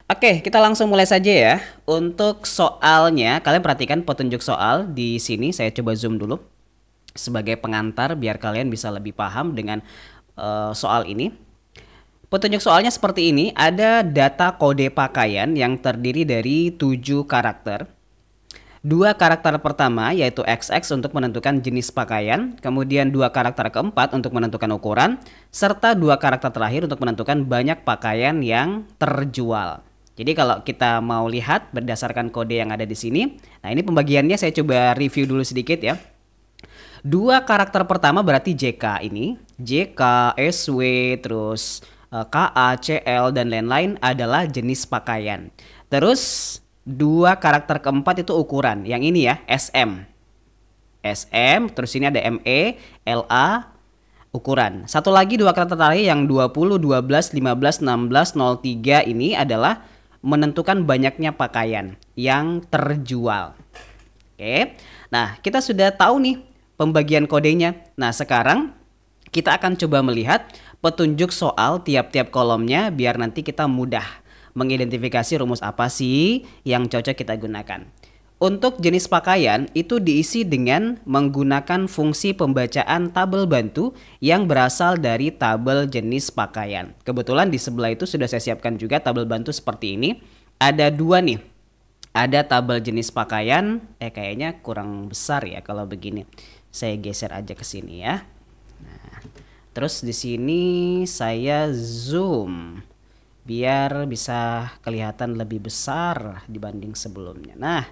Oke, kita langsung mulai saja ya. Untuk soalnya, kalian perhatikan petunjuk soal di sini. Saya coba zoom dulu sebagai pengantar biar kalian bisa lebih paham dengan soal ini. Petunjuk soalnya seperti ini. Ada data kode pakaian yang terdiri dari 7 karakter. Dua karakter pertama yaitu XX untuk menentukan jenis pakaian, kemudian dua karakter keempat untuk menentukan ukuran, serta dua karakter terakhir untuk menentukan banyak pakaian yang terjual. Jadi kalau kita mau lihat berdasarkan kode yang ada di sini, nah ini pembagiannya saya coba review dulu sedikit ya. Dua karakter pertama berarti JK ini, JK, SW, terus KA, CL, dan lain-lain adalah jenis pakaian. Terus dua karakter keempat itu ukuran, yang ini ya, SM. SM, terus ini ada ME, LA, ukuran. Satu lagi dua karakter terakhir yang 20, 12, 15, 16, 03 ini adalah menentukan banyaknya pakaian yang terjual. Oke. Nah, kita sudah tahu nih pembagian kodenya. Nah, sekarang kita akan coba melihat petunjuk soal tiap-tiap kolomnya biar nanti kita mudah mengidentifikasi rumus apa sih yang cocok kita gunakan. Untuk jenis pakaian itu diisi dengan menggunakan fungsi pembacaan tabel bantu yang berasal dari tabel jenis pakaian. Kebetulan di sebelah itu sudah saya siapkan juga tabel bantu seperti ini. Ada dua nih. Ada tabel jenis pakaian, kayaknya kurang besar ya kalau begini. Saya geser aja ke sini ya. Nah, terus di sini saya zoom biar bisa kelihatan lebih besar dibanding sebelumnya. Nah,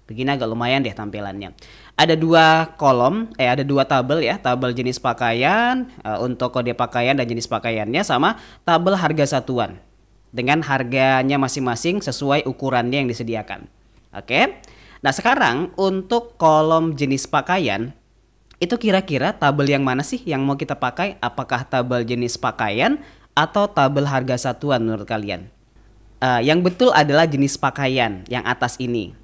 begini agak lumayan deh tampilannya. Ada dua kolom, ada dua tabel ya, tabel jenis pakaian untuk kode pakaian dan jenis pakaiannya, sama tabel harga satuan dengan harganya masing-masing sesuai ukurannya yang disediakan. Oke. Nah, sekarang untuk kolom jenis pakaian itu kira-kira tabel yang mana sih yang mau kita pakai? Apakah tabel jenis pakaian atau tabel harga satuan menurut kalian? Yang betul adalah jenis pakaian yang atas ini.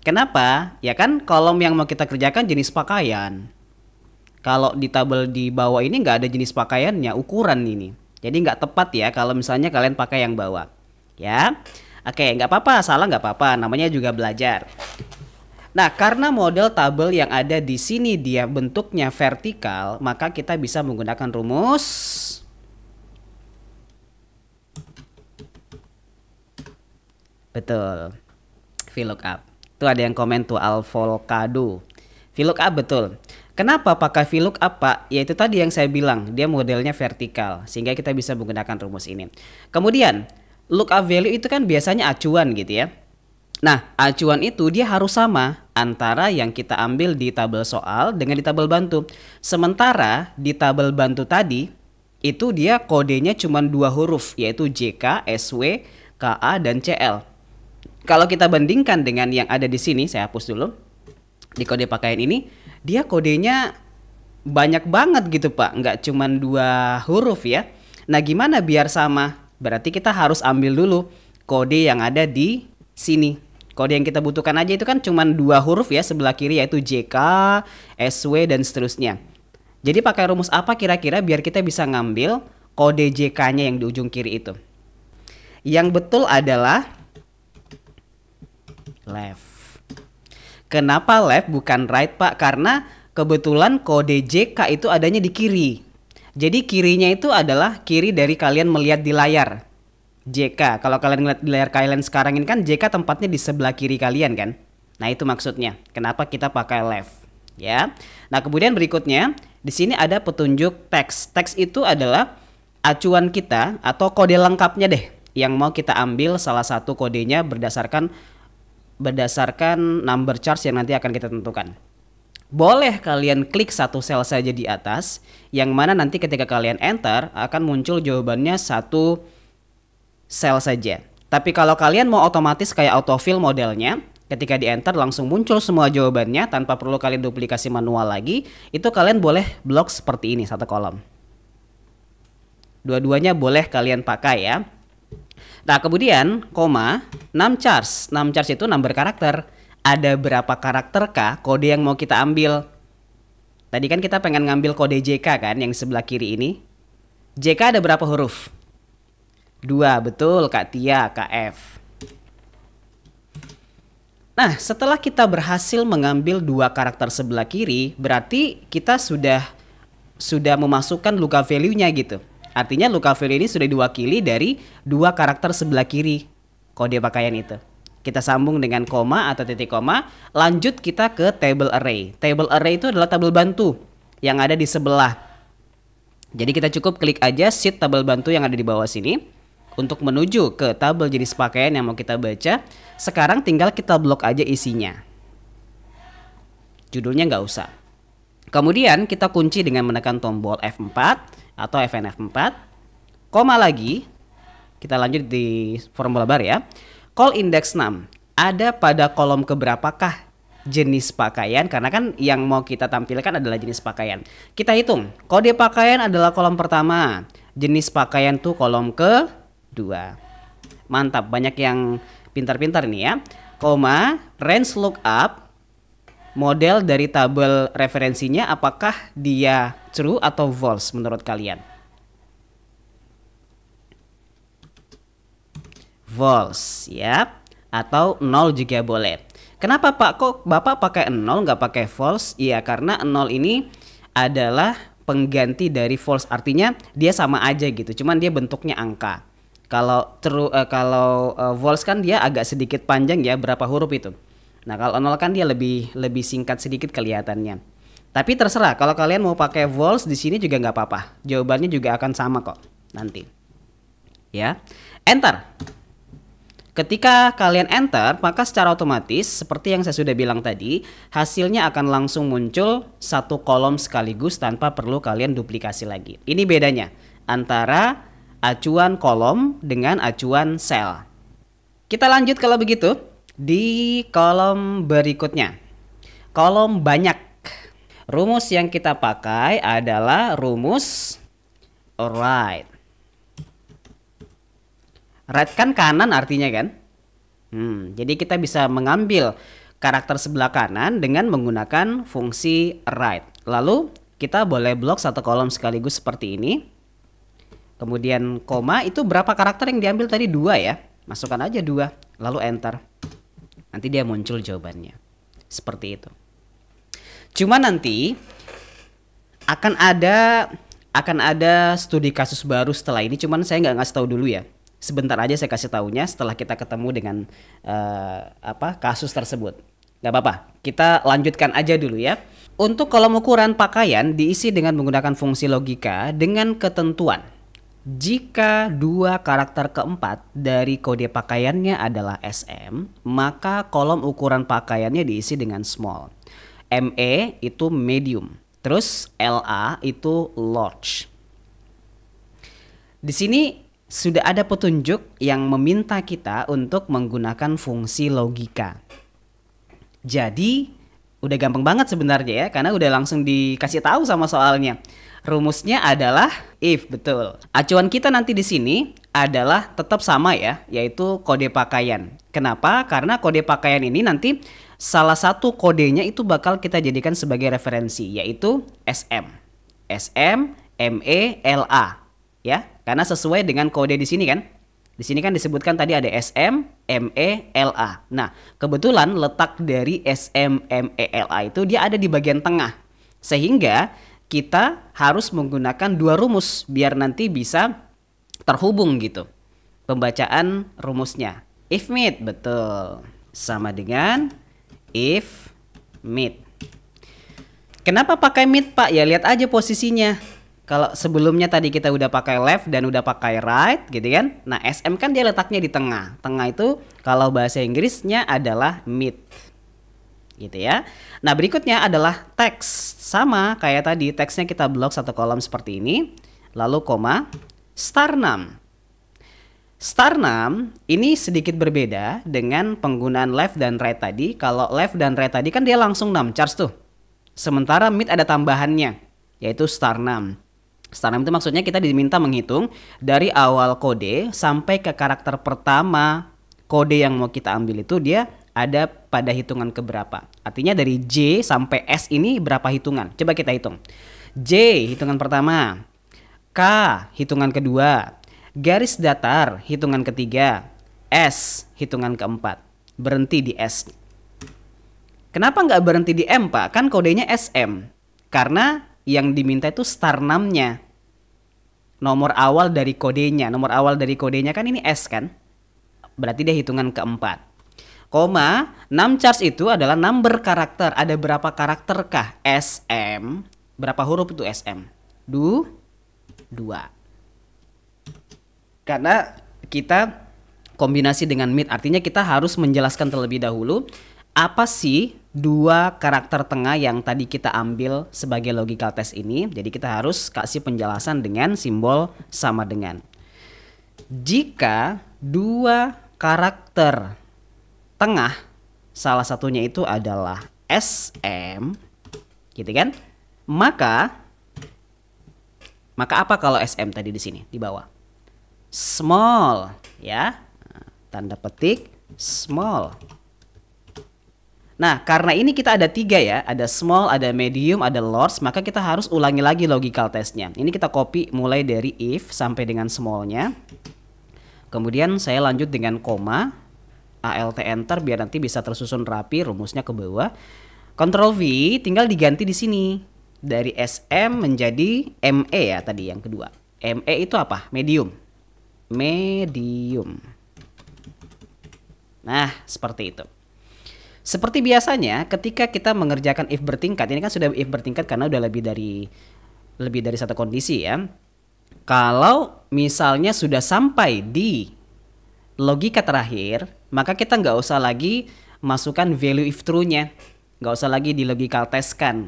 Kenapa? Ya kan kolom yang mau kita kerjakan jenis pakaian. Kalau di tabel di bawah ini nggak ada jenis pakaiannya, ukuran ini. Jadi nggak tepat ya kalau misalnya kalian pakai yang bawah. Ya, oke, nggak apa-apa, salah nggak apa-apa, namanya juga belajar. Nah, karena model tabel yang ada di sini dia bentuknya vertikal, maka kita bisa menggunakan rumus betul, VLOOKUP. Tuh ada yang komen tuh Alvolcado. VLOOKUP betul. Kenapa pakai VLOOKUP, Pak? Ya itu tadi yang saya bilang, dia modelnya vertikal sehingga kita bisa menggunakan rumus ini. Kemudian, lookup value itu kan biasanya acuan gitu ya. Nah, acuan itu dia harus sama antara yang kita ambil di tabel soal dengan di tabel bantu. Sementara di tabel bantu tadi itu dia kodenya cuma dua huruf yaitu JK, SW, KA, dan CL. Kalau kita bandingkan dengan yang ada di sini, saya hapus dulu. Di kode pakaian ini, dia kodenya banyak banget gitu Pak, nggak cuma dua huruf ya. Nah, gimana biar sama? Berarti kita harus ambil dulu kode yang ada di sini. Kode yang kita butuhkan aja itu kan cuma dua huruf ya sebelah kiri yaitu JK, SW, dan seterusnya. Jadi pakai rumus apa kira-kira biar kita bisa ngambil kode JK-nya yang di ujung kiri itu? Yang betul adalah left. Kenapa left bukan right Pak? Karena kebetulan kode JK itu adanya di kiri. Jadi kirinya itu adalah kiri dari kalian melihat di layar. JK, kalau kalian ngeliat di layar kalian sekarang ini kan JK tempatnya di sebelah kiri kalian kan. Nah itu maksudnya kenapa kita pakai left ya. Nah kemudian berikutnya di sini ada petunjuk teks. Teks itu adalah acuan kita atau kode lengkapnya deh yang mau kita ambil salah satu kodenya berdasarkan number charts yang nanti akan kita tentukan. Boleh kalian klik satu sel saja di atas yang mana nanti ketika kalian enter akan muncul jawabannya satu sel saja. Tapi kalau kalian mau otomatis kayak autofill modelnya, ketika di enter langsung muncul semua jawabannya tanpa perlu kalian duplikasi manual lagi, itu kalian boleh blok seperti ini satu kolom. Dua-duanya boleh kalian pakai ya. Nah kemudian koma 6 charts. 6 charts itu number karakter. Ada berapa karakter kah kode yang mau kita ambil? Tadi kan kita pengen ngambil kode JK kan yang sebelah kiri ini. JK ada berapa huruf? 2, betul Kak Tia, KF. Nah, setelah kita berhasil mengambil dua karakter sebelah kiri, berarti kita sudah memasukkan lookup value-nya gitu. Artinya lookup value ini sudah diwakili dari dua karakter sebelah kiri kode pakaian itu. Kita sambung dengan koma atau titik koma, lanjut kita ke table array. Table array itu adalah tabel bantu yang ada di sebelah. Jadi kita cukup klik aja sheet tabel bantu yang ada di bawah sini untuk menuju ke tabel jenis pakaian yang mau kita baca. Sekarang tinggal kita blok aja isinya. Judulnya nggak usah. Kemudian kita kunci dengan menekan tombol F4 atau Fn F4. Koma lagi. Kita lanjut di formula bar ya. Call index 6. Ada pada kolom keberapakah jenis pakaian? Karena kan yang mau kita tampilkan adalah jenis pakaian. Kita hitung. Kode pakaian adalah kolom pertama. Jenis pakaian tuh kolom kedua. Mantap, banyak yang pintar-pintar nih ya. Koma, range lookup, model dari tabel referensinya apakah dia true atau false menurut kalian? False ya, atau 0 juga boleh. Kenapa Pak kok Bapak pakai 0 nggak pakai false? Iya, karena 0 ini adalah pengganti dari false, artinya dia sama aja gitu, cuman dia bentuknya angka. Kalau false kan dia agak sedikit panjang ya, berapa huruf itu. Nah, kalau 0 kan dia lebih singkat sedikit kelihatannya. Tapi terserah, kalau kalian mau pakai false di sini juga nggak apa-apa. Jawabannya juga akan sama kok nanti. Ya. Enter. Ketika kalian enter, maka secara otomatis seperti yang saya sudah bilang tadi, hasilnya akan langsung muncul satu kolom sekaligus tanpa perlu kalian duplikasi lagi. Ini bedanya antara acuan kolom dengan acuan sel. Kita lanjut kalau begitu di kolom berikutnya. Kolom banyak. Rumus yang kita pakai adalah rumus right. Right kan kanan artinya kan? Jadi kita bisa mengambil karakter sebelah kanan dengan menggunakan fungsi right. Lalu kita boleh blok satu kolom sekaligus seperti ini. Kemudian koma itu berapa karakter yang diambil tadi? 2 ya. Masukkan aja 2. Lalu enter. Nanti dia muncul jawabannya. Seperti itu. Cuma nanti akan ada studi kasus baru setelah ini. Cuman saya nggak ngasih tahu dulu ya. Sebentar aja saya kasih taunya setelah kita ketemu dengan kasus tersebut. Gak apa-apa, kita lanjutkan aja dulu ya. Untuk kolom ukuran pakaian diisi dengan menggunakan fungsi logika dengan ketentuan. Jika dua karakter keempat dari kode pakaiannya adalah SM, maka kolom ukuran pakaiannya diisi dengan small. ME itu medium, terus LA itu large. Di sini sudah ada petunjuk yang meminta kita untuk menggunakan fungsi logika. Jadi udah gampang banget sebenarnya ya, karena udah langsung dikasih tahu sama soalnya. Rumusnya adalah if, betul. Acuan kita nanti di sini adalah tetap sama ya, yaitu kode pakaian. Kenapa? Karena kode pakaian ini nanti salah satu kodenya itu bakal kita jadikan sebagai referensi, yaitu SM. SM, ME, LA. Ya, karena sesuai dengan kode di sini kan. Di sini kan disebutkan tadi ada SM, ME, LA. Nah, kebetulan letak dari SM, ME, LA itu dia ada di bagian tengah. Sehingga kita harus menggunakan dua rumus biar nanti bisa terhubung gitu. Pembacaan rumusnya. If meet, betul. Sama dengan if meet. Kenapa pakai meet, Pak? Ya lihat aja posisinya. Kalau sebelumnya tadi kita udah pakai left dan udah pakai right gitu kan. Nah, SM kan dia letaknya di tengah. Tengah itu kalau bahasa Inggrisnya adalah mid. Gitu ya. Nah, berikutnya adalah teks. Sama kayak tadi, teksnya kita blok satu kolom seperti ini. Lalu koma, star num. Star num ini sedikit berbeda dengan penggunaan left dan right tadi. Kalau left dan right tadi kan dia langsung num charge tuh. Sementara mid ada tambahannya, yaitu star num. Star num itu maksudnya kita diminta menghitung dari awal kode sampai ke karakter pertama kode yang mau kita ambil itu dia ada pada hitungan keberapa. Artinya dari J sampai S ini berapa hitungan? Coba kita hitung. J hitungan pertama, K hitungan kedua, garis datar hitungan ketiga, S hitungan keempat. Berhenti di S. Kenapa nggak berhenti di M, Pak? Kan kodenya SM. Karena yang diminta itu star 6-nya. Nomor awal dari kodenya. Nomor awal dari kodenya kan ini S kan? Berarti dia hitungan keempat. Koma, 6 charge itu adalah number karakter. Ada berapa karakterkah? SM. Berapa huruf itu SM? 2. Karena kita kombinasi dengan mid, artinya kita harus menjelaskan terlebih dahulu apa sih dua karakter tengah yang tadi kita ambil sebagai logical test ini. Jadi kita harus kasih penjelasan dengan simbol sama dengan. Jika dua karakter tengah salah satunya itu adalah SM, gitu kan? Maka apa kalau SM tadi di sini di bawah? Small, ya. Tanda petik small. Nah, karena ini kita ada 3 ya, ada small, ada medium, ada large, maka kita harus ulangi lagi logical testnya. Ini kita copy mulai dari if sampai dengan smallnya. Kemudian saya lanjut dengan koma, alt enter biar nanti bisa tersusun rapi rumusnya ke bawah. Ctrl V tinggal diganti di sini dari SM menjadi ME ya tadi yang kedua. ME itu apa? Medium. Medium. Nah, seperti itu. Seperti biasanya ketika kita mengerjakan if bertingkat, ini kan sudah if bertingkat karena udah lebih dari satu kondisi ya. Kalau misalnya sudah sampai di logika terakhir, maka kita nggak usah lagi masukkan value if true-nya. Nggak usah lagi di logical test kan.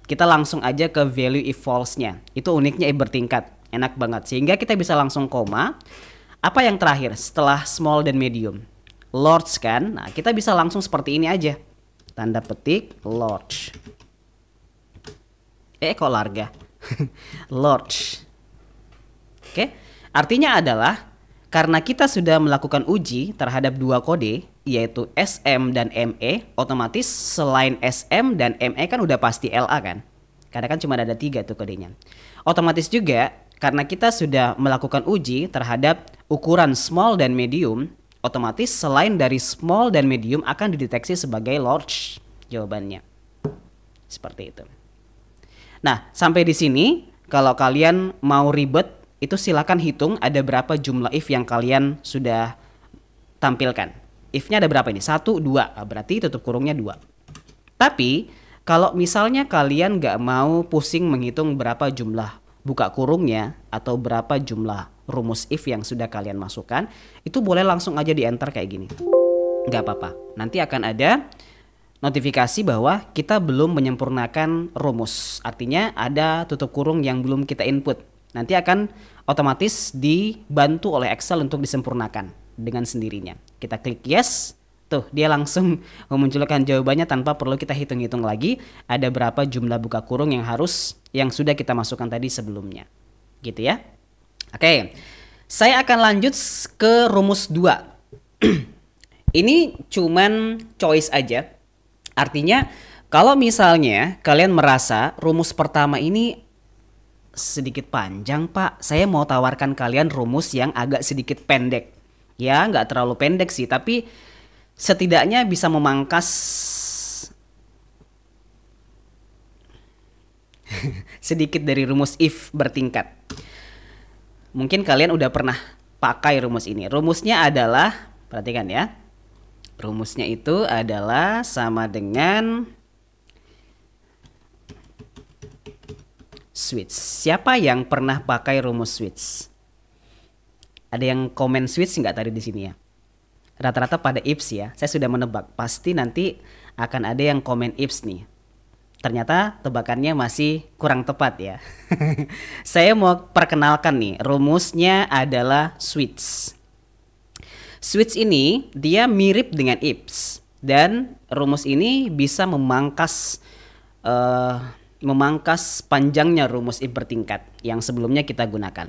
Kita langsung aja ke value if false-nya. Itu uniknya if bertingkat. Enak banget. Sehingga kita bisa langsung koma. Apa yang terakhir setelah small dan medium? Large kan? Nah, kita bisa langsung seperti ini aja. Tanda petik large. Kok larga? Large. Oke. Artinya adalah karena kita sudah melakukan uji terhadap dua kode yaitu SM dan ME, otomatis selain SM dan ME kan udah pasti LA kan? Karena kan cuma ada 3 tuh kodenya. Otomatis juga karena kita sudah melakukan uji terhadap ukuran small dan medium, otomatis selain dari small dan medium akan dideteksi sebagai large jawabannya. Seperti itu. Nah, sampai di sini kalau kalian mau ribet itu silakan hitung ada berapa jumlah if yang kalian sudah tampilkan. If-nya ada berapa ini? 1, 2. Berarti tutup kurungnya 2. Tapi kalau misalnya kalian nggak mau pusing menghitung berapa jumlah buka kurungnya atau berapa jumlah rumus if yang sudah kalian masukkan, itu boleh langsung aja di enter kayak gini. Nggak apa-apa. Nanti akan ada notifikasi bahwa kita belum menyempurnakan rumus. Artinya ada tutup kurung yang belum kita input. Nanti akan otomatis dibantu oleh Excel untuk disempurnakan dengan sendirinya. Kita klik yes. Tuh, dia langsung memunculkan jawabannya tanpa perlu kita hitung-hitung lagi ada berapa jumlah buka kurung yang sudah kita masukkan tadi sebelumnya. Gitu ya. Oke. Saya akan lanjut ke rumus 2. Ini cuman choice aja. Artinya kalau misalnya kalian merasa rumus pertama ini sedikit panjang, Pak, saya mau tawarkan kalian rumus yang agak sedikit pendek. Ya, nggak terlalu pendek sih, tapi setidaknya bisa memangkas sedikit dari rumus if bertingkat. Mungkin kalian udah pernah pakai rumus ini. Rumusnya adalah, perhatikan ya. Rumusnya itu adalah sama dengan switch. Siapa yang pernah pakai rumus switch? Ada yang komen switch nggak tadi di sini ya? Rata-rata pada ifs ya. Saya sudah menebak. Pasti nanti akan ada yang komen ifs nih. Ternyata tebakannya masih kurang tepat ya. Saya mau perkenalkan nih. Rumusnya adalah switch. Switch ini dia mirip dengan ifs. Dan rumus ini bisa memangkas panjangnya rumus if bertingkat yang sebelumnya kita gunakan.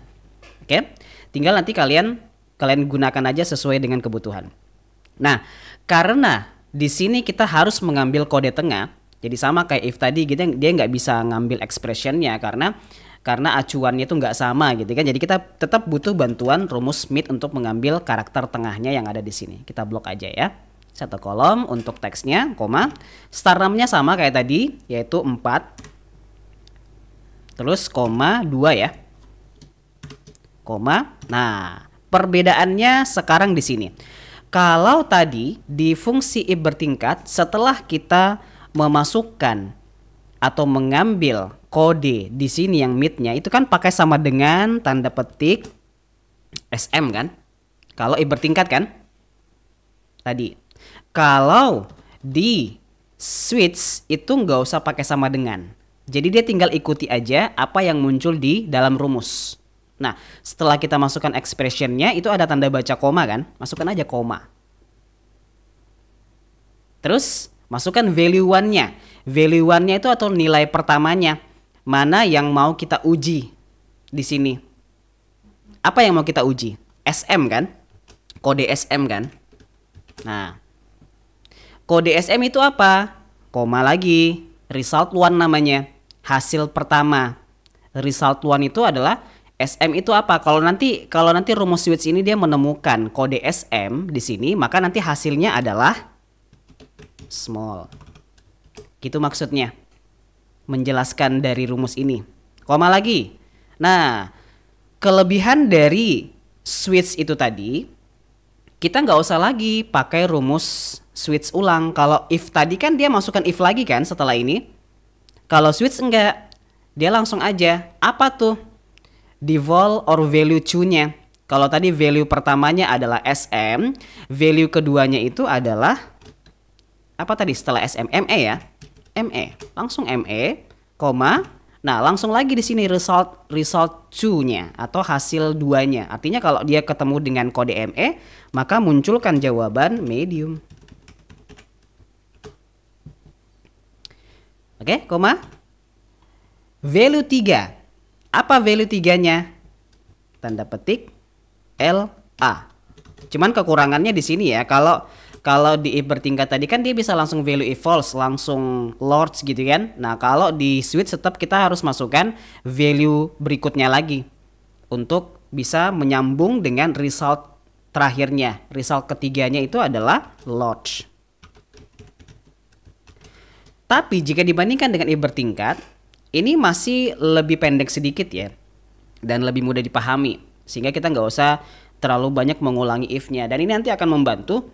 Oke, tinggal nanti kalian gunakan aja sesuai dengan kebutuhan. Nah, karena di sini kita harus mengambil kode tengah, jadi sama kayak if tadi gitu, dia nggak bisa ngambil expressionnya karena acuannya itu nggak sama gitu kan. Jadi kita tetap butuh bantuan rumus mid untuk mengambil karakter tengahnya yang ada di sini. Kita blok aja ya. Satu kolom untuk teksnya, koma. Start name-nya sama kayak tadi, yaitu 4. Terus koma 2 ya. Koma. Nah, perbedaannya sekarang di sini. Kalau tadi di fungsi if bertingkat, setelah kita memasukkan atau mengambil kode di sini yang mid-nya itu kan pakai sama dengan tanda petik SM kan? Kalau if bertingkat kan? Tadi. Kalau di switch itu nggak usah pakai sama dengan. Jadi dia tinggal ikuti aja apa yang muncul di dalam rumus. Nah, setelah kita masukkan expressionnya itu ada tanda baca koma kan? Masukkan aja koma. Terus masukkan value 1-nya. Value 1-nya itu atau nilai pertamanya. Mana yang mau kita uji di sini? Apa yang mau kita uji? SM kan? Kode SM kan? Nah, kode SM itu apa? Koma lagi. Result 1 namanya. Hasil pertama. Result 1 itu adalah SM itu apa? Kalau nanti rumus switch ini dia menemukan kode SM di sini, maka nanti hasilnya adalah small. Gitu maksudnya. Menjelaskan dari rumus ini. Koma lagi. Nah, kelebihan dari switch itu tadi, kita nggak usah lagi pakai rumus switch ulang. Kalau if tadi kan dia masukkan if lagi kan setelah ini. Kalau switch enggak, dia langsung aja. Apa tuh? Default or value to-nya. Kalau tadi value pertamanya adalah SM, value keduanya itu adalah apa tadi setelah SM? ME ya. ME. Langsung ME, koma. Nah, langsung lagi di sini result 2-nya atau hasil 2-nya. Artinya kalau dia ketemu dengan kode ME, maka munculkan jawaban medium. Oke, koma. Value 3. Apa value 3-nya? Tanda petik LA. Cuman kekurangannya di sini ya. Kalau di if bertingkat tadi kan dia bisa langsung value if false, langsung large gitu kan. Nah, kalau di switch tetap kita harus masukkan value berikutnya lagi untuk bisa menyambung dengan result terakhirnya. Result ketiganya itu adalah large. Tapi jika dibandingkan dengan if bertingkat, ini masih lebih pendek sedikit ya. Dan lebih mudah dipahami. Sehingga kita nggak usah terlalu banyak mengulangi if-nya. Dan ini nanti akan membantu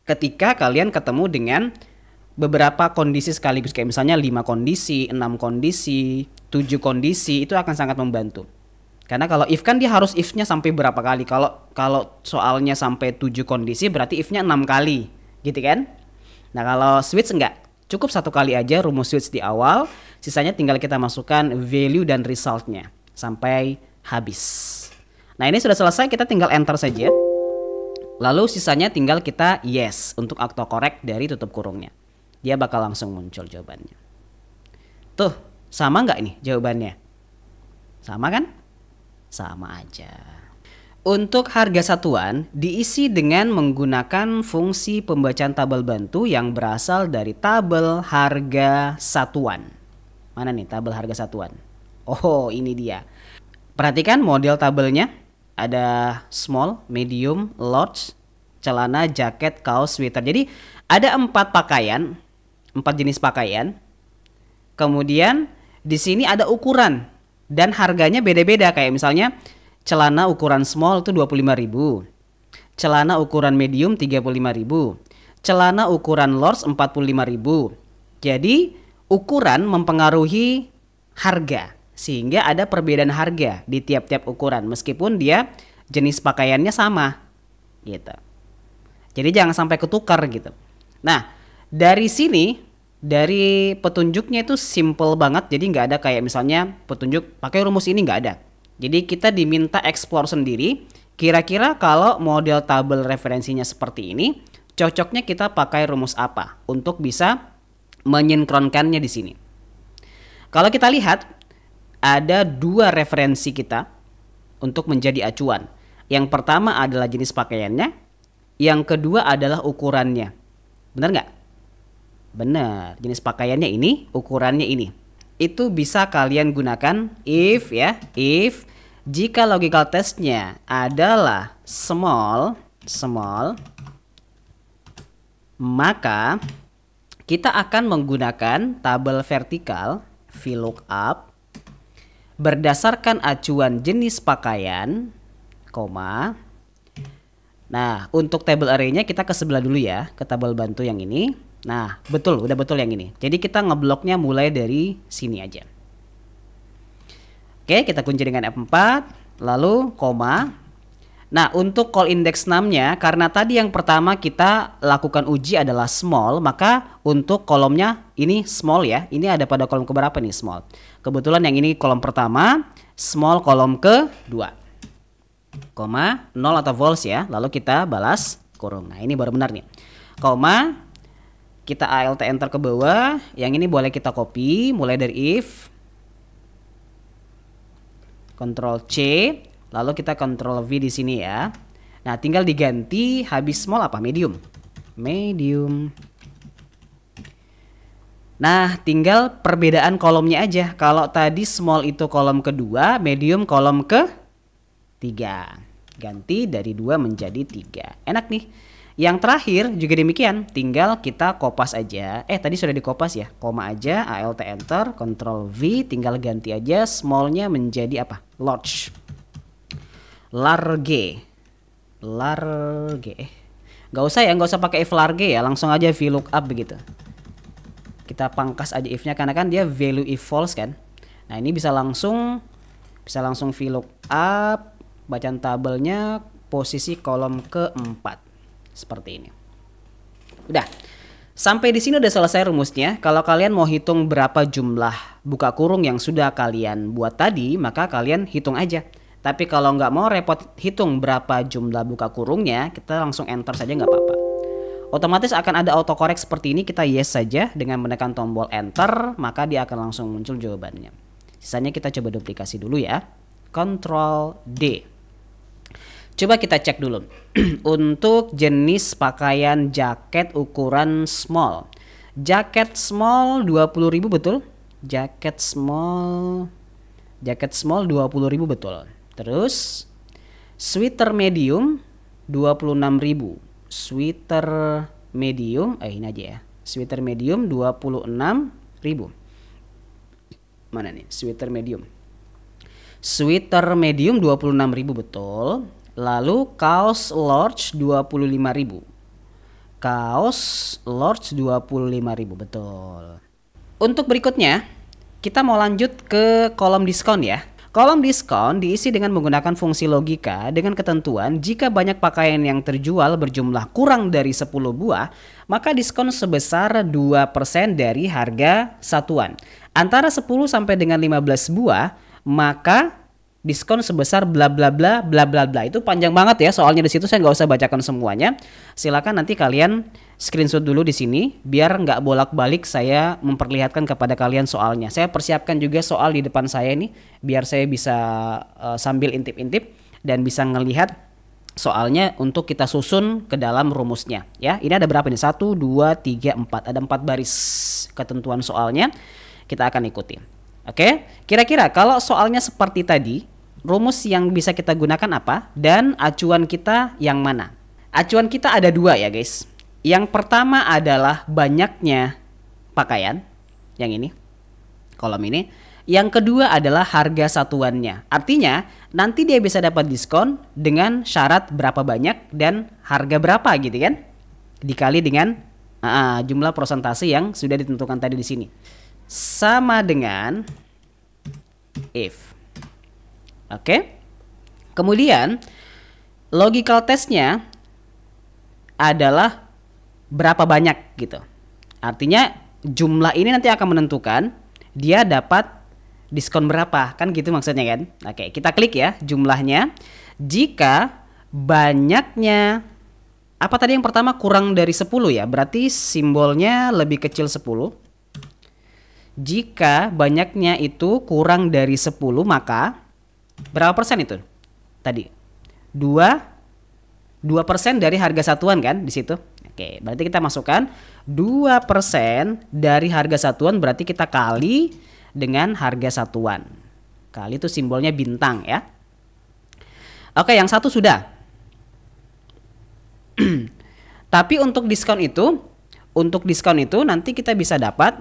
ketika kalian ketemu dengan beberapa kondisi sekaligus. Kayak misalnya 5 kondisi, 6 kondisi, 7 kondisi. Itu akan sangat membantu. Karena kalau if kan dia harus if-nya sampai berapa kali. Kalau soalnya sampai 7 kondisi berarti if-nya 6 kali. Gitu kan? Nah, kalau switch enggak. Cukup 1 kali aja rumus switch di awal. Sisanya tinggal kita masukkan value dan resultnya. Sampai habis. Nah, ini sudah selesai. Kita tinggal enter saja. Lalu sisanya tinggal kita yes untuk autocorrect dari tutup kurungnya. Dia bakal langsung muncul jawabannya. Tuh, sama nggak ini jawabannya? Sama kan? Sama aja. Untuk harga satuan diisi dengan menggunakan fungsi pembacaan tabel bantu yang berasal dari tabel harga satuan. Mana nih tabel harga satuan? Oh, ini dia. Perhatikan model tabelnya. Ada small, medium, large, celana, jaket, kaos, sweater. Jadi ada 4 pakaian, 4 jenis pakaian. Kemudian di sini ada ukuran dan harganya beda-beda. Kayak misalnya celana ukuran small itu 25.000. Celana ukuran medium 35.000. Celana ukuran large 45.000. Jadi ukuran mempengaruhi harga. Sehingga ada perbedaan harga di tiap-tiap ukuran meskipun dia jenis pakaiannya sama. Gitu. Jadi jangan sampai ketukar gitu. Nah, dari sini dari petunjuknya itu simple banget. Jadi nggak ada kayak misalnya petunjuk pakai rumus ini, nggak ada. Jadi kita diminta explore sendiri. Kira-kira kalau model tabel referensinya seperti ini, cocoknya kita pakai rumus apa untuk bisa menyinkronkannya di sini. Kalau kita lihat ada 2 referensi kita untuk menjadi acuan. Yang pertama adalah jenis pakaiannya, yang kedua adalah ukurannya. Benar nggak? Benar, jenis pakaiannya ini, ukurannya ini. Itu bisa kalian gunakan if jika logical testnya adalah small maka kita akan menggunakan tabel vertikal VLOOKUP berdasarkan acuan jenis pakaian, koma. Nah, untuk table array-nya kita ke sebelah dulu ya, ke tabel bantu yang ini. Nah, betul, udah betul yang ini. Jadi kita ngebloknya mulai dari sini aja. Oke, kita kunci dengan F4, lalu koma. Nah, untuk call index 6-nya, karena tadi yang pertama kita lakukan uji adalah small, maka untuk kolomnya ini small ya. Ini ada pada kolom keberapa nih, small. Kebetulan yang ini kolom pertama, small kolom kedua. Koma, 0 atau false ya. Lalu kita balas kurung. Nah, ini baru benar nih. Koma, kita ALT enter ke bawah. Yang ini boleh kita copy, mulai dari if. Ctrl C, lalu kita Ctrl V di sini ya. Nah, tinggal diganti habis small apa? Medium. Medium. Nah, tinggal perbedaan kolomnya aja. Kalau tadi small itu kolom kedua, medium kolom ketiga. Ganti dari 2 menjadi 3. Enak nih. Yang terakhir juga demikian, tinggal kita kopas aja. Tadi sudah dikopas ya, koma aja, ALT enter, Ctrl V, tinggal ganti aja smallnya menjadi apa? Large. Large. Gak usah ya, gak usah pakai if large ya, langsung aja VLOOKUP begitu. Kita pangkas aja if-nya karena kan dia value if false kan. Nah, ini bisa langsung VLOOKUP, bacaan tabelnya posisi kolom keempat. Seperti ini. Udah. Sampai di sini udah selesai rumusnya. Kalau kalian mau hitung berapa jumlah buka kurung yang sudah kalian buat tadi, maka kalian hitung aja. Tapi kalau nggak mau repot hitung berapa jumlah buka kurungnya, kita langsung enter saja nggak apa-apa. Otomatis akan ada autocorrect seperti ini, kita yes saja dengan menekan tombol enter, maka dia akan langsung muncul jawabannya. Sisanya kita coba duplikasi dulu ya. Ctrl D. Coba kita cek dulu. Untuk jenis pakaian jaket ukuran small. Jaket small 20.000 betul? Jaket small 20.000 betul. Terus sweater medium 26.000. Sweater medium ini aja ya. Sweater medium 26.000. Mana nih? Sweater medium 26.000 betul. Lalu kaos large 25.000. Kaos large 25.000 betul. Untuk berikutnya kita mau lanjut ke kolom diskon ya. Kolom diskon diisi dengan menggunakan fungsi logika dengan ketentuan jika banyak pakaian yang terjual berjumlah kurang dari 10 buah, maka diskon sebesar 2% dari harga satuan. Antara 10 sampai dengan 15 buah, maka diskon sebesar bla bla bla bla bla bla. Itu panjang banget ya soalnya di situ, saya nggak usah bacakan semuanya. Silakan nanti kalian screenshot dulu di sini biar nggak bolak-balik saya memperlihatkan kepada kalian soalnya. Saya persiapkan juga soal di depan saya nih biar saya bisa sambil intip-intip dan bisa ngelihat soalnya untuk kita susun ke dalam rumusnya ya. Ini ada berapa nih? 1 2 3 4. Ada 4 baris ketentuan soalnya. Kita akan ikuti. Oke, kira-kira kalau soalnya seperti tadi, rumus yang bisa kita gunakan apa? Dan acuan kita yang mana? Acuan kita ada 2 ya guys. Yang pertama adalah banyaknya pakaian, yang ini, kolom ini. Yang kedua adalah harga satuannya. Artinya nanti dia bisa dapat diskon dengan syarat berapa banyak dan harga berapa gitu kan? Dikali dengan jumlah persentase yang sudah ditentukan tadi di sini. Sama dengan if. Oke. Kemudian logical testnya adalah berapa banyak gitu. Artinya jumlah ini nanti akan menentukan dia dapat diskon berapa, kan gitu maksudnya kan. Oke, kita klik ya jumlahnya. Jika banyaknya apa tadi yang pertama kurang dari 10 ya, berarti simbolnya lebih kecil 10. Jika banyaknya itu kurang dari 10, maka berapa persen itu? Tadi 2% dari harga satuan kan di situ. Oke, berarti kita masukkan 2% dari harga satuan, berarti kita kali dengan harga satuan. Kali itu simbolnya bintang ya. Oke, yang satu sudah. Tapi untuk diskon itu nanti kita bisa dapat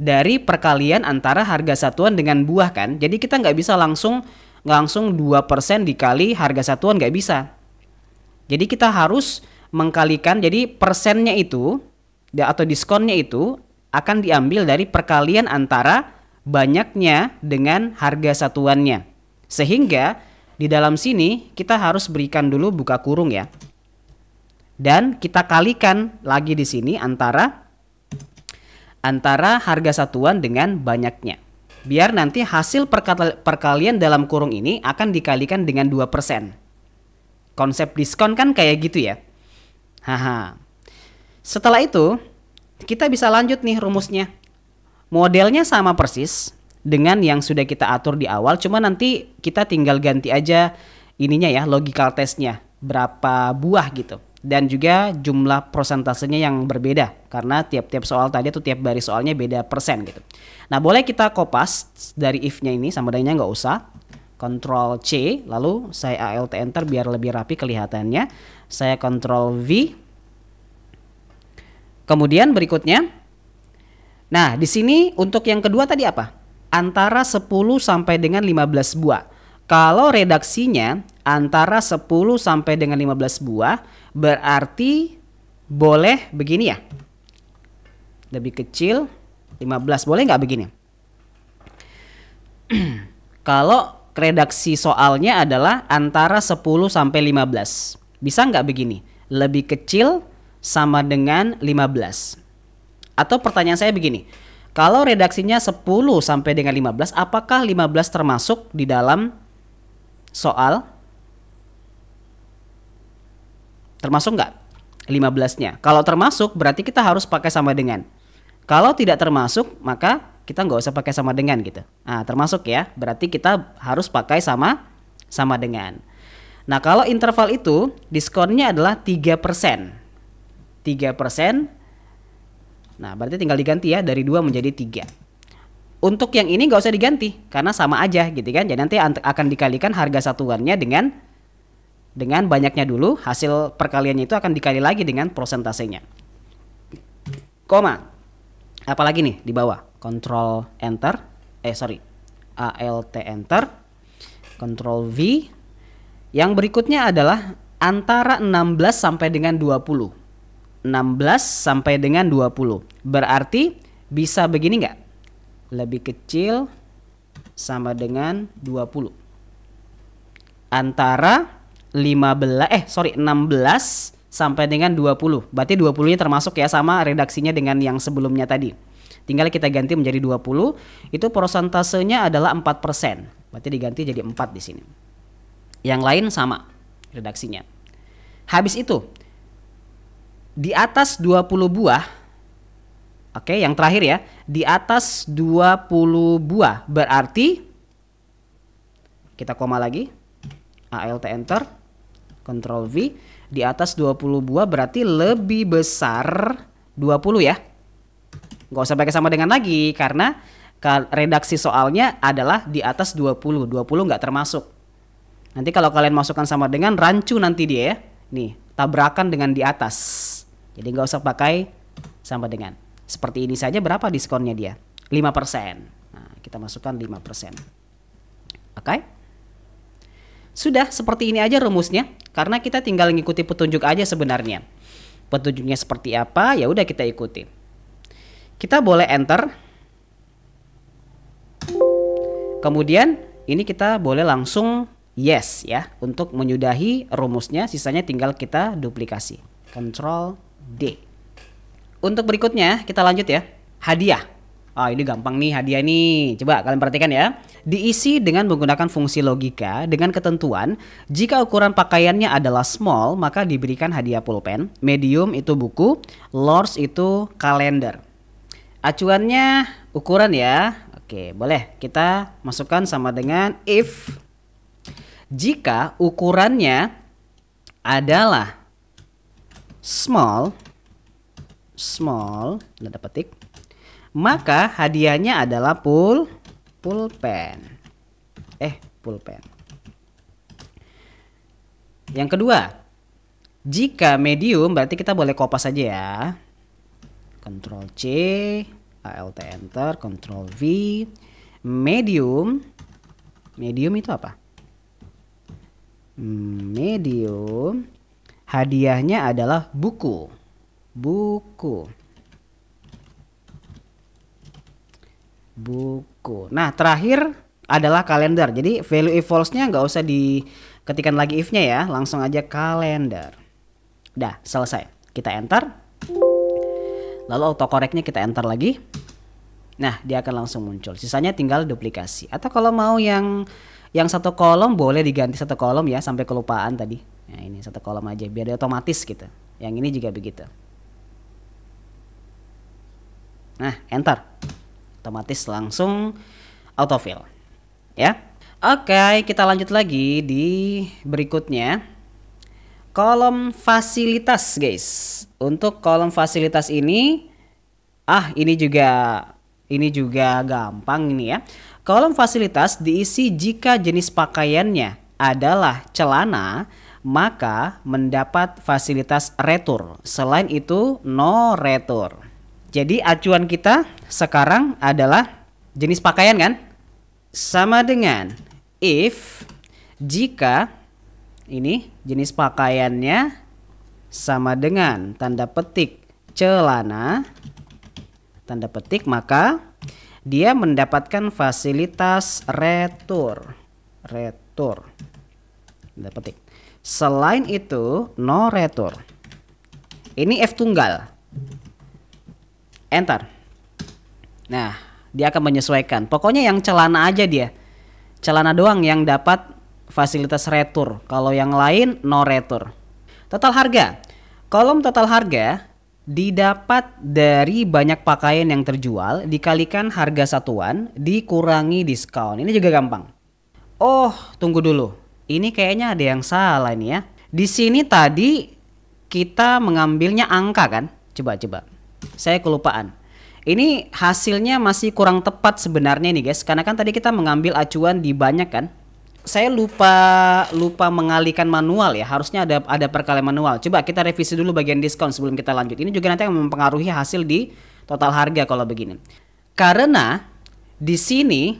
dari perkalian antara harga satuan dengan buah kan. Jadi kita nggak bisa langsung 2% dikali harga satuan, nggak bisa. Jadi kita harus mengkalikan, jadi persennya itu atau diskonnya itu akan diambil dari perkalian antara banyaknya dengan harga satuannya. Sehingga di dalam sini kita harus berikan dulu buka kurung ya. Dan kita kalikan lagi di sini antara harga satuan dengan banyaknya. Biar nanti hasil perkalian dalam kurung ini akan dikalikan dengan 2%. Konsep diskon kan kayak gitu ya. Haha. Setelah itu, kita bisa lanjut nih rumusnya. Modelnya sama persis dengan yang sudah kita atur di awal, cuma nanti kita tinggal ganti aja ininya ya, logical testnya. Berapa buah gitu. Dan juga jumlah prosentasenya yang berbeda karena tiap-tiap soal tadi tuh tiap baris soalnya beda persen gitu. Nah, boleh kita kopas dari if-nya ini sama dengannya, nggak usah. Ctrl C, lalu saya Alt Enter biar lebih rapi kelihatannya. Saya Ctrl V. Kemudian berikutnya, nah di sini untuk yang kedua tadi apa? Antara 10 sampai dengan 15 buah. Kalau redaksinya antara 10 sampai dengan 15 buah, berarti boleh begini ya. Lebih kecil 15, boleh nggak begini? Kalau redaksi soalnya adalah antara 10 sampai 15. Bisa nggak begini? Lebih kecil sama dengan 15. Atau pertanyaan saya begini. Kalau redaksinya 10 sampai dengan 15, apakah 15 termasuk di dalam soal? Termasuk nggak 15-nya? Kalau termasuk berarti kita harus pakai sama dengan. Kalau tidak termasuk maka kita nggak usah pakai sama dengan gitu. Nah, termasuk ya, berarti kita harus pakai sama dengan. Nah, kalau interval itu diskonnya adalah 3%. 3%. Nah, berarti tinggal diganti ya, dari 2 menjadi 3. Untuk yang ini nggak usah diganti karena sama aja gitu kan. Jadi nanti akan dikalikan harga satuannya dengan banyaknya dulu, hasil perkaliannya itu akan dikali lagi dengan prosentasenya. Koma. Apalagi nih di bawah? Ctrl Enter. Alt Enter. Ctrl V. Yang berikutnya adalah antara 16 sampai dengan 20. 16 sampai dengan 20. Berarti bisa begini nggak? Lebih kecil sama dengan 20. Antara 16 sampai dengan 20. Berarti 20-nya termasuk ya, sama redaksinya dengan yang sebelumnya tadi. Tinggal kita ganti menjadi 20. Itu prosentasenya adalah 4%. Berarti diganti jadi 4 di sini. Yang lain sama redaksinya. Habis itu di atas 20 buah. Oke, yang terakhir ya, di atas 20 buah berarti kita koma lagi. Alt Enter, Ctrl V. Di atas 20 buah berarti lebih besar 20 ya. Nggak usah pakai sama dengan lagi karena redaksi soalnya adalah di atas 20. 20 nggak termasuk. Nanti kalau kalian masukkan sama dengan, rancu nanti dia ya. Nih, tabrakan dengan di atas. Jadi nggak usah pakai sama dengan. Seperti ini saja, berapa diskonnya dia? 5%. Nah, kita masukkan 5%. Oke? Sudah, seperti ini aja rumusnya. Karena kita tinggal ngikuti petunjuk aja sebenarnya. Petunjuknya seperti apa, ya udah kita ikuti. Kita boleh enter. Kemudian ini kita boleh langsung yes ya untuk menyudahi rumusnya. Sisanya tinggal kita duplikasi. Ctrl D. Untuk berikutnya kita lanjut ya. Hadiah. Ini gampang nih hadiah nih. Coba kalian perhatikan ya. Diisi dengan menggunakan fungsi logika dengan ketentuan jika ukuran pakaiannya adalah small maka diberikan hadiah pulpen, medium itu buku, large itu kalender. Acuannya ukuran ya. Oke, boleh kita masukkan sama dengan if jika ukurannya adalah small, tanda petik, maka hadiahnya adalah pulpen. Pulpen. Yang kedua, Jika medium berarti kita boleh kopas aja ya. Ctrl C, Alt Enter, Ctrl V. Medium. Medium itu apa? Medium. Hadiahnya adalah buku. Buku. Buku. Nah, terakhir adalah kalender. Jadi value if false-nya nggak usah diketikkan lagi if-nya ya, langsung aja kalender. Udah, selesai. Kita enter. Lalu autocorrect-nya kita enter lagi. Nah, dia akan langsung muncul. Sisanya tinggal duplikasi. Atau kalau mau yang satu kolom boleh diganti satu kolom ya, sampai kelupaan tadi. Nah, ini satu kolom aja biar dia otomatis gitu. Yang ini juga begitu. Nah, enter. Otomatis langsung autofill. Ya. Oke, kita lanjut lagi di berikutnya. Kolom fasilitas, guys. Untuk kolom fasilitas ini, ini juga gampang ini ya. Kolom fasilitas diisi jika jenis pakaiannya adalah celana, maka mendapat fasilitas retur. Selain itu, no retur. Jadi acuan kita sekarang adalah jenis pakaian kan? Sama dengan if jika ini jenis pakaiannya sama dengan tanda petik celana, tanda petik, maka dia mendapatkan fasilitas retur. Retur. Tanda petik. Selain itu, no retur. Ini F tunggal. Enter. Nah, dia akan menyesuaikan. Pokoknya yang celana aja dia. Celana doang yang dapat fasilitas retur. Kalau yang lain no retur. Total harga. Kolom total harga didapat dari banyak pakaian yang terjual dikalikan harga satuan dikurangi diskon. Ini juga gampang. Oh, tunggu dulu. Ini kayaknya ada yang salah ini ya. Di sini tadi kita mengambilnya angka kan? Coba. Saya kelupaan. Ini hasilnya masih kurang tepat sebenarnya nih guys. Karena kan tadi kita mengambil acuan di banyak kan. Saya lupa mengalihkan manual ya. Harusnya ada perkalian manual. Coba kita revisi dulu bagian diskon sebelum kita lanjut. Ini juga nanti akan mempengaruhi hasil di total harga kalau begini. Karena di sini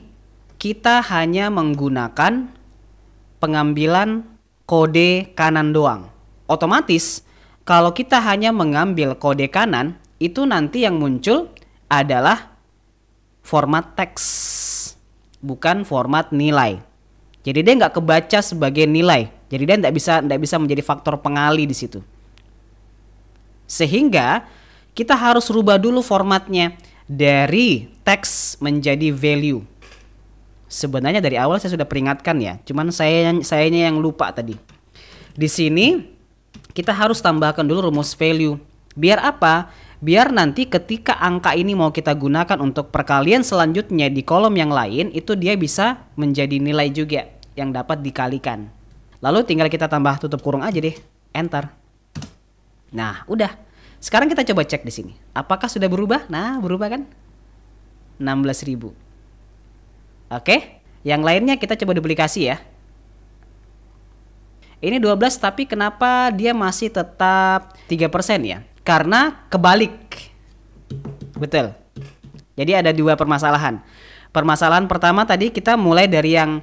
kita hanya menggunakan pengambilan kode kanan doang. Otomatis kalau kita hanya mengambil kode kanan, itu nanti yang muncul adalah format teks, bukan format nilai. Jadi dia nggak kebaca sebagai nilai. Jadi dia nggak bisa menjadi faktor pengali di situ. Sehingga kita harus rubah dulu formatnya dari teks menjadi value. Sebenarnya dari awal saya sudah peringatkan ya. Cuman sayanya yang lupa tadi. Di sini kita harus tambahkan dulu rumus value. Biar apa? Biar nanti ketika angka ini mau kita gunakan untuk perkalian selanjutnya di kolom yang lain, itu dia bisa menjadi nilai juga yang dapat dikalikan. Lalu tinggal kita tambah tutup kurung aja deh. Enter. Nah, udah. Sekarang kita coba cek di sini. Apakah sudah berubah? Nah, berubah kan? 16.000. Oke. Yang lainnya kita coba duplikasi ya. Ini 12 tapi kenapa dia masih tetap 3% ya? Karena kebalik. Betul. Jadi ada dua permasalahan. Permasalahan pertama tadi kita mulai dari yang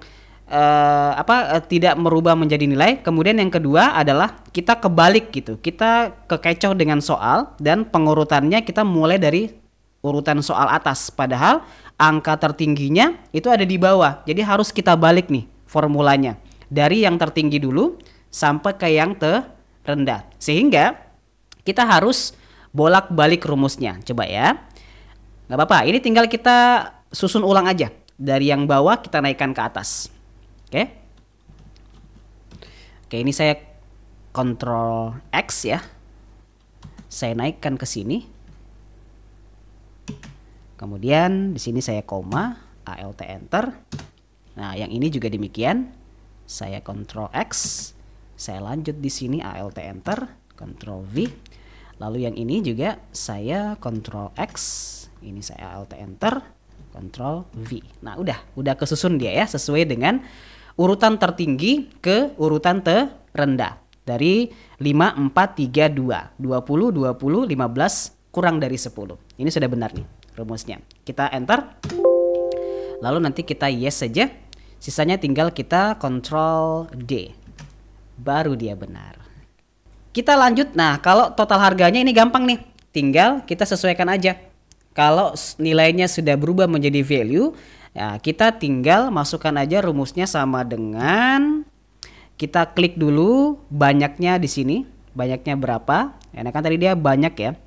tidak merubah menjadi nilai. Kemudian yang kedua adalah kita kebalik gitu. Kita kekecoh dengan soal dan pengurutannya kita mulai dari urutan soal atas. Padahal angka tertingginya itu ada di bawah. Jadi harus kita balik nih formulanya. Dari yang tertinggi dulu sampai ke yang terendah. Sehingga kita harus bolak-balik rumusnya. Coba ya. Gak apa-apa. Ini tinggal kita susun ulang aja. Dari yang bawah kita naikkan ke atas. Oke, ini saya Ctrl X ya. Saya naikkan ke sini. Kemudian di sini saya koma, Alt Enter. Nah, yang ini juga demikian. Saya Ctrl X. Saya lanjut di sini Alt Enter, Ctrl V. Lalu yang ini juga saya Ctrl X. Ini saya Alt Enter, Ctrl V. Nah, udah kesusun dia ya sesuai dengan urutan tertinggi ke urutan terendah. Dari 5, 4, 3, 2. 20, 20, 15 kurang dari 10. Ini sudah benar nih rumusnya. Kita enter. Lalu nanti kita yes saja. Sisanya tinggal kita Ctrl D. Baru dia benar. Kita lanjut. Nah, kalau total harganya ini gampang nih. Tinggal kita sesuaikan aja. Kalau nilainya sudah berubah menjadi value, ya kita tinggal masukkan aja rumusnya sama dengan, kita klik dulu banyaknya di sini. Banyaknya berapa? Karena kan tadi dia banyak ya.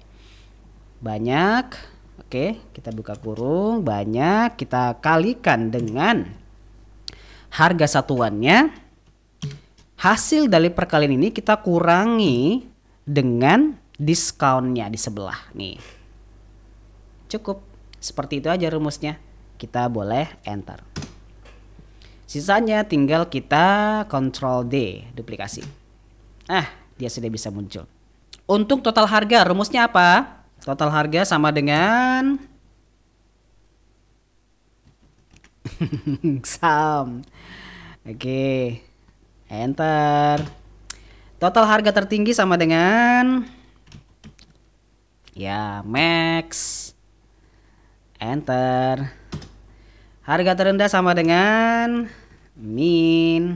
Banyak. Oke, kita buka kurung. Banyak. Kita kalikan dengan harga satuannya. Hasil dari perkalian ini kita kurangi dengan diskonnya di sebelah nih. Cukup. Seperti itu aja rumusnya. Kita boleh enter. Sisanya tinggal kita Ctrl D, duplikasi. Dia sudah bisa muncul. Untuk total harga, rumusnya apa? Total harga sama dengan sum. Oke. Enter. Total harga tertinggi sama dengan max. Enter. Harga terendah sama dengan min.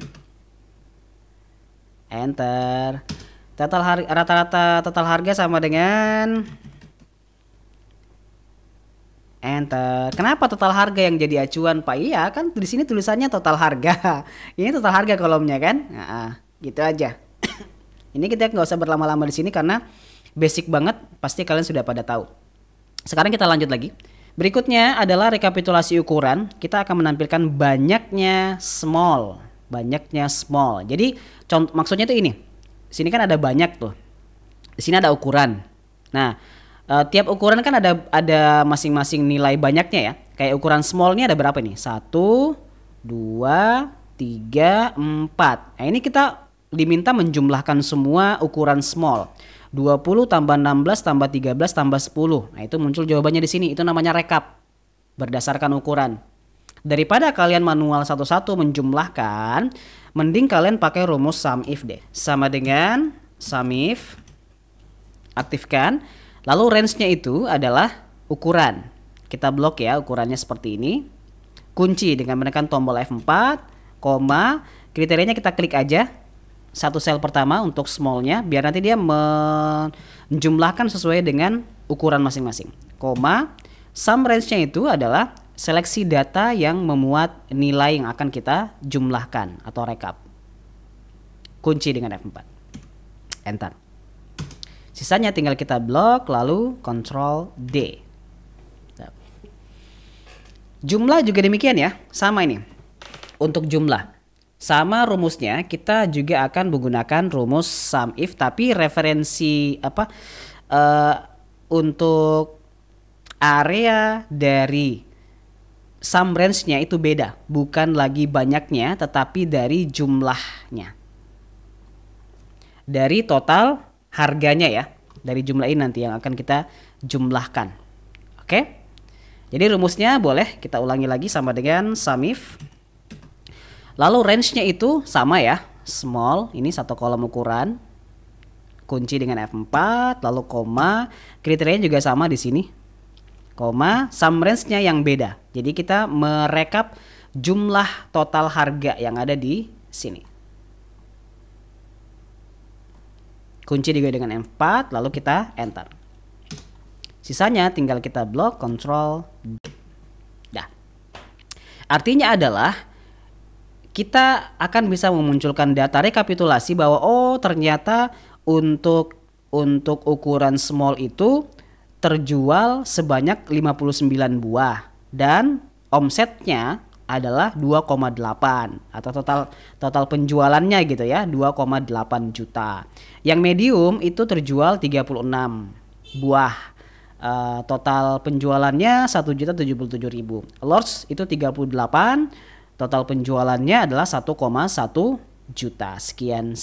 Enter. Rata-rata total harga sama dengan enter. Kenapa total harga yang jadi acuan, Pak? Iya kan di sini tulisannya total harga. Ini total harga kolomnya kan? Gitu aja. Ini kita nggak usah berlama-lama di sini karena basic banget. Pasti kalian sudah pada tahu. Sekarang kita lanjut lagi. Berikutnya adalah rekapitulasi ukuran. Kita akan menampilkan banyaknya small. Banyaknya small. Jadi maksudnya tuh ini. Sini kan ada banyak tuh. Di sini ada ukuran. Nah, tiap ukuran kan ada masing-masing nilai banyaknya ya. Kayak ukuran small ini ada berapa nih? 1, 2, 3, 4. Nah, ini kita diminta menjumlahkan semua ukuran small. 20 tambah 16 tambah 13 tambah 10. Nah, itu muncul jawabannya di sini. Itu namanya rekap berdasarkan ukuran. Daripada kalian manual satu-satu menjumlahkan, mending kalian pakai rumus sum if deh. Sama dengan sum if, aktifkan. Lalu range-nya itu adalah ukuran. Kita blok ya ukurannya seperti ini. Kunci dengan menekan tombol F4, koma, kriterianya kita klik aja. Satu sel pertama untuk smallnya biar nanti dia menjumlahkan sesuai dengan ukuran masing-masing. Koma, sum range-nya itu adalah seleksi data yang memuat nilai yang akan kita jumlahkan atau rekap. Kunci dengan F4. Enter. Sisanya tinggal kita blok lalu Ctrl D. Jumlah juga demikian ya, sama ini. Untuk jumlah sama rumusnya kita juga akan menggunakan rumus sum if, tapi referensi untuk area dari sum range-nya itu beda, bukan lagi banyaknya tetapi dari jumlahnya. Dari total harganya ya, dari jumlah ini nanti yang akan kita jumlahkan. Oke? Jadi rumusnya boleh kita ulangi lagi sama dengan sum if. Lalu range-nya itu sama ya, small, ini satu kolom ukuran. Kunci dengan F4, lalu koma, kriterianya juga sama di sini. Koma, sum range-nya yang beda. Jadi kita merekap jumlah total harga yang ada di sini. Kunci juga dengan F4, lalu kita enter. Sisanya tinggal kita blok, Ctrl D. Dah. Artinya adalah kita akan bisa memunculkan data rekapitulasi bahwa ternyata untuk ukuran small itu terjual sebanyak 59 buah dan omsetnya adalah 2,8 atau total penjualannya gitu ya 2,8 juta. Yang medium itu terjual 36 buah. Total penjualannya 1.077.000. Large itu 38. Total penjualannya adalah 1,1 juta. Sekian.